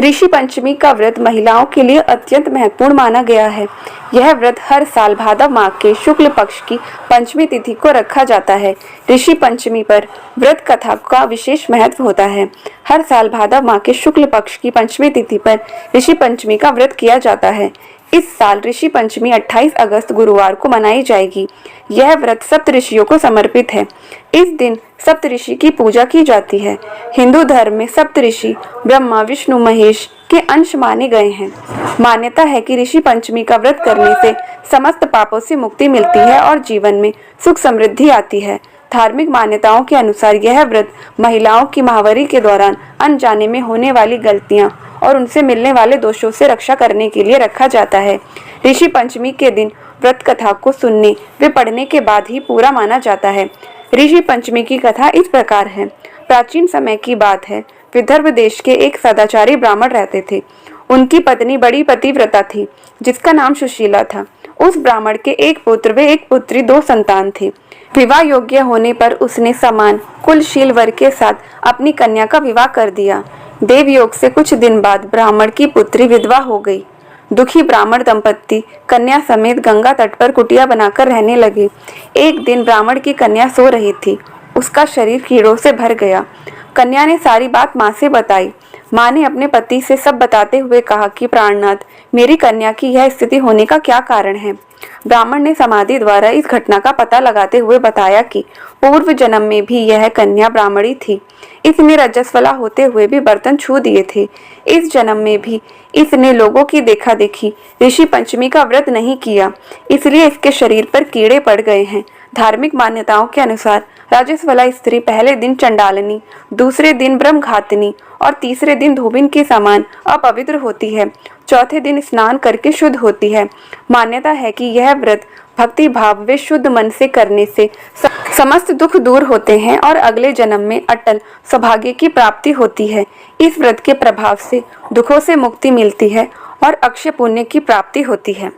ऋषि पंचमी का व्रत महिलाओं के लिए अत्यंत महत्वपूर्ण माना गया है। यह व्रत हर साल भाद्र माह के शुक्ल पक्ष की पंचमी तिथि को रखा जाता है। ऋषि पंचमी पर व्रत कथा का विशेष महत्व होता है। हर साल भाद्र माह के शुक्ल पक्ष की पंचमी तिथि पर ऋषि पंचमी का व्रत किया जाता है। इस साल ऋषि पंचमी 28 अगस्त गुरुवार को मनाई जाएगी। यह व्रत सप्त ऋषियों को समर्पित है। इस दिन सप्त ऋषि की पूजा की जाती है। हिंदू धर्म में सप्त ऋषि ब्रह्मा, विष्णु, महेश के अंश माने गए हैं। मान्यता है कि ऋषि पंचमी का व्रत करने से समस्त पापों से मुक्ति मिलती है और जीवन में सुख समृद्धि आती है। धार्मिक मान्यताओं के अनुसार यह व्रत महिलाओं की माहवारी के दौरान अनजाने में होने वाली गलतियां और उनसे मिलने वाले दोषों से रक्षा करने के लिए रखा जाता है। ऋषि पंचमी के दिन व्रत कथा को सुनने व पढ़ने के बाद ही पूरा माना जाता है। ऋषि पंचमी की कथा इस प्रकार है। प्राचीन समय की बात है। विदर्भ देश के एक सदाचारी ब्राह्मण रहते थे। उनकी पत्नी बड़ी पतिव्रता थी, जिसका नाम सुशीला था। उस ब्राह्मण के एक पुत्र व एक पुत्री, 2 संतान थे। विवाह योग्य होने पर उसने समान कुलशील वर के साथ अपनी कन्या का विवाह कर दिया। देवयोग से कुछ दिन बाद ब्राह्मण की पुत्री विधवा हो गई। दुखी ब्राह्मण दंपत्ति कन्या समेत गंगा तट पर कुटिया बनाकर रहने लगे। एक दिन ब्राह्मण की कन्या सो रही थी। उसका शरीर कीड़ों से भर गया। कन्या ने सारी बात माँ से बताई। माँ ने अपने पति से सब बताते हुए कहा कि प्राणनाथ, मेरी कन्या की यह स्थिति होने का क्या कारण है। ब्राह्मण ने समाधि द्वारा इस घटना का पता लगाते हुए बताया कि पूर्व जन्म में भी यह कन्या ब्राह्मणी थी। इसने रजस्वला होते हुए भी बर्तन छू दिए थे। इस जन्म में भी इसने लोगों की देखा देखी ऋषि पंचमी का व्रत नहीं किया, इसलिए इसके शरीर पर कीड़े पड़ गए हैं। धार्मिक मान्यताओं के अनुसार राजस्वला स्त्री पहले दिन चंडालनी, दूसरे दिन ब्रह्मघातिनी और तीसरे दिन धोबिन के समान अपवित्र होती है। चौथे दिन स्नान करके शुद्ध होती है। मान्यता है कि यह व्रत भक्ति भाव व शुद्ध मन से करने से समस्त दुख दूर होते हैं और अगले जन्म में अटल सौभाग्य की प्राप्ति होती है। इस व्रत के प्रभाव से दुखों से मुक्ति मिलती है और अक्षय पुण्य की प्राप्ति होती है।